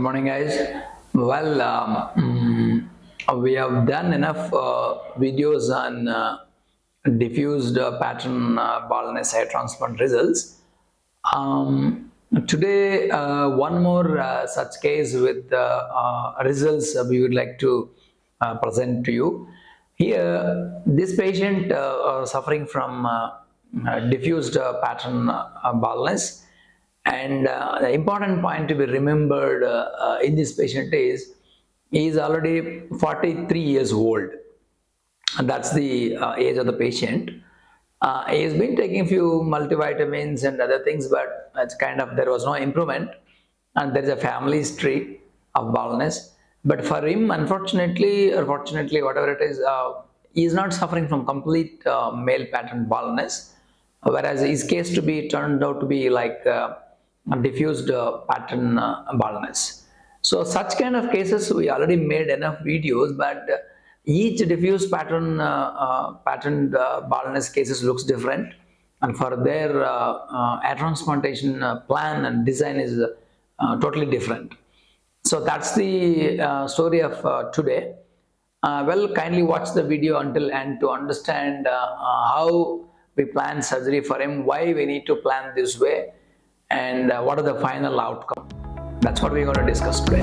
Good morning, guys. Well, we have done enough videos on diffused pattern baldness hair transplant results. Today, one more such case with results we would like to present to you. Here, this patient suffering from diffused pattern baldness, and the important point to be remembered in this patient is he is already 43 years old, and that's the age of the patient. He has been taking few multivitamins and other things, but it's kind of there was no improvement, and there is a family history of baldness. But for him, unfortunately or fortunately, whatever it is, he is not suffering from complete male pattern baldness, whereas his case to be turned out to be like diffused pattern baldness. So such kind of cases we already made enough videos, but each diffuse pattern baldness cases looks different, and for their hair transplantation plan and design is totally different. So that's the story of today. Well, kindly watch the video until end to understand how we plan surgery for him, why we need to plan this way, and what are the final outcome. That's what we're going to discuss today.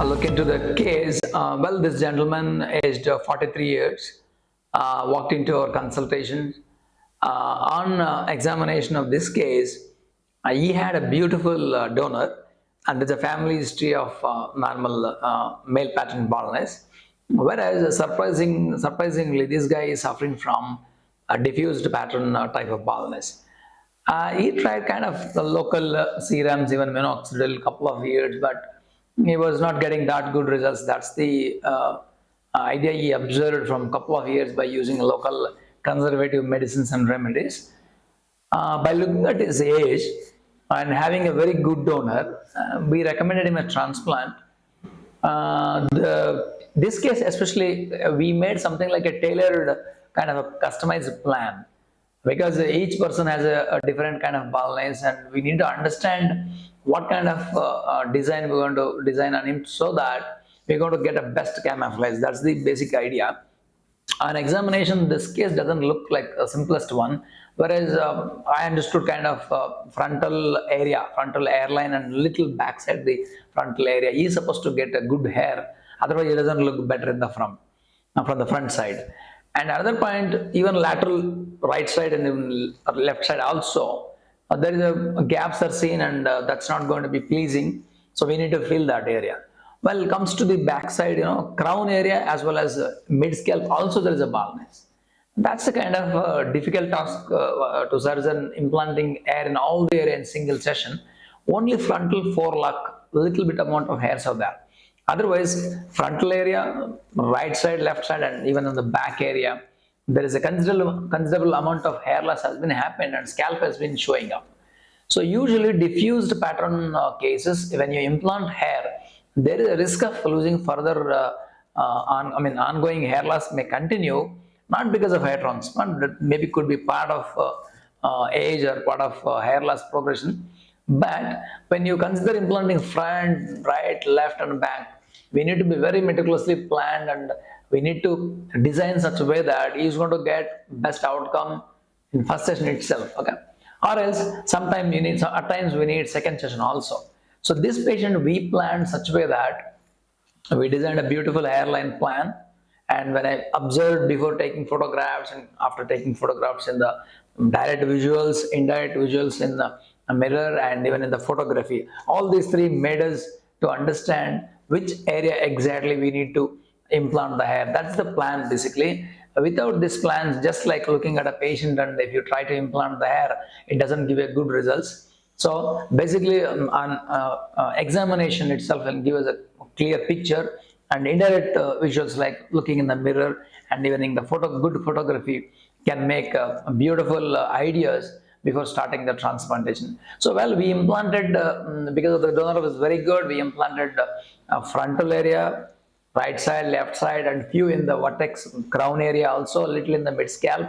Look into the case. Well, this gentleman aged 43 years walked into our consultation. On examination of this case, he had a beautiful donor, and there's a family history of normal male pattern baldness. Whereas surprisingly, this guy is suffering from a diffused pattern type of baldness. He tried kind of the local serums, even minoxidil, couple of years, but he was not getting that good results. That's the idea he observed from couple of years by using local conservative medicines and remedies. By looking at his age and having a very good donor, we recommended him a transplant. This case especially, we made something like a tailored kind of a customized plan, because each person has a different kind of baldness, and we need to understand what kind of design we want to design on him, so that we're going to get a best camouflage. That's the basic idea. On examination, this case doesn't look like a simplest one, whereas I understood kind of frontal area, frontal hairline, and little backside the frontal area. He is supposed to get a good hair, otherwise it doesn't look better in the front, from the front side. And another point, even lateral right side and even left side also, there is a gaps are seen, and that's not going to be pleasing. So we need to fill that area. Well, it comes to the backside, crown area as well as mid scalp, also there is a baldness. That's the kind of difficult task to surgeon, implanting hair in all the area in single session. Only frontal forelock, little bit amount of hairs are there. Otherwise, frontal area, right side, left side, and even on the back area, there is a considerable amount of hair loss has been happened, and scalp has been showing up. So usually diffused pattern cases, when you implant hair, there is a risk of losing further ongoing hair loss may continue, not because of hair transplant, that maybe could be part of age or part of hair loss progression. But when you consider implanting front, right, left, and back, we need to be very meticulously planned, and we need to design such a way that he is going to get best outcome in first session itself. Okay, or else sometimes you need, at times we need second session also. So this patient we planned such a way that we designed a beautiful hairline plan, and when I observed before taking photographs and after taking photographs in the direct visuals, indirect visuals in the mirror, and even in the photography, all these three made us to understand which area exactly we need to implant the hair. That's the plan basically. Without this plan, just like looking at a patient, and if you try to implant the hair, it doesn't give a good results. So basically on examination itself will give us a clear picture, and indirect visuals like looking in the mirror and even in the good photography can make beautiful ideas before starting the transplantation. So well, we implanted, because the donor was very good, we implanted frontal area, right side, left side, and few in the vertex crown area, also a little in the mid scalp,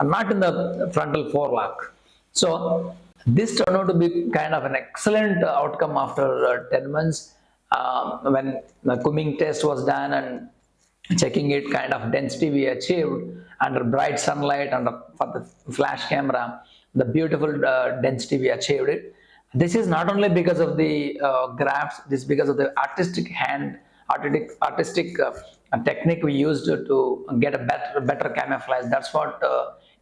and not in the frontal forelock. So this turned out to be kind of an excellent outcome after 10 months, when the Cumming test was done and checking it kind of density we achieved under bright sunlight and for the flash camera, the beautiful density we achieved it. This is not only because of the grafts, this is because of the artistic technique we used to get a better camouflage. That's what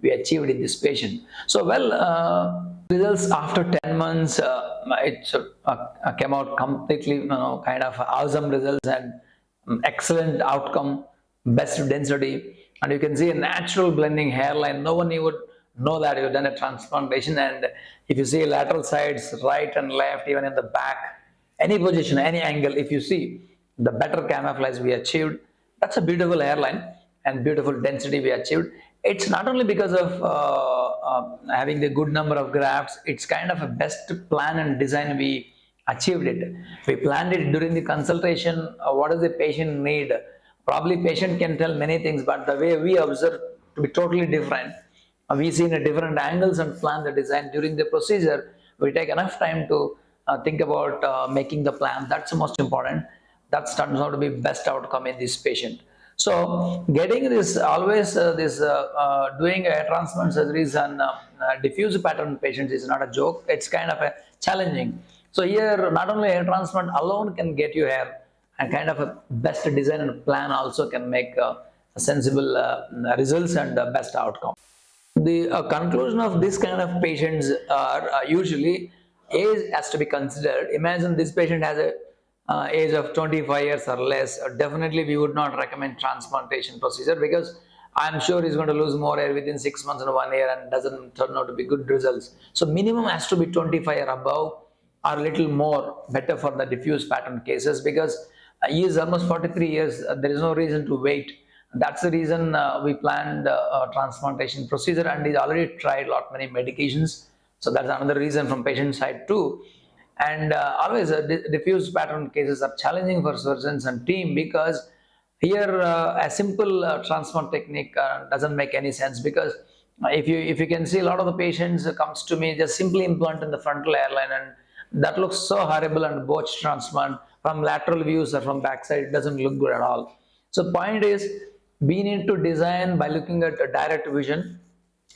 we achieved in this patient. So well, results after 10 months, it came out completely, kind of awesome results and excellent outcome, best density, and you can see a natural blending hairline. No one would know that you've done a transplantation. And if you see lateral sides, right and left, even in the back, any position, any angle, if you see the better camouflage we achieved, that's a beautiful hairline and beautiful density we achieved. It's not only because of having the good number of grafts, it's kind of a best plan and design we achieved it. We planned it during the consultation. What does the patient need? Probably patient can tell many things, but the way we observe to be totally different. We see in a different angles and plan the design during the procedure. We take enough time to think about making the plan. That's the most important. That turns out to be best outcome in this patient. So getting this always doing a transplant surgeries on diffuse pattern patients is not a joke. It's kind of a challenging. So here, not only hair transplant alone can get you hair, and kind of a best design and plan also can make sensible results and best outcome. The conclusion of this kind of patients are usually age has to be considered. Imagine this patient has a age of 25 years or less. Definitely we would not recommend transplantation procedure, because I'm sure he's going to lose more hair within 6 months and 1 year and doesn't turn out to be good results. So minimum has to be 25 or above, or a little more better for the diffuse pattern cases, because he is almost 43 years. There is no reason to wait. That's the reason we planned a transplantation procedure, and he's already tried many medications. So that's another reason from patient side too. And always diffuse pattern cases are challenging for surgeons and team, because here a simple transplant technique doesn't make any sense, because if you can see, a lot of the patients comes to me just simply implant in the frontal hairline, and that looks so horrible, and botched transplant from lateral views or from backside, it doesn't look good at all. So point is, we need to design by looking at a direct vision,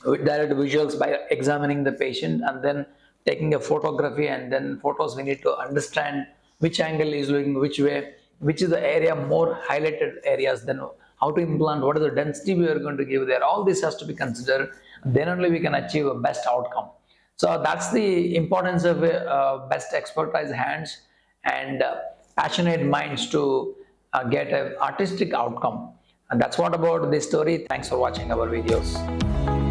with direct visuals, by examining the patient and then taking a photography, and then photos we need to understand which angle is looking which way, which is the area more highlighted areas, then how to implant, what is the density we are going to give there. All this has to be considered, then only we can achieve a best outcome. So that's the importance of best expertise hands and passionate minds to get an artistic outcome. And that's what about this story. Thanks for watching our videos.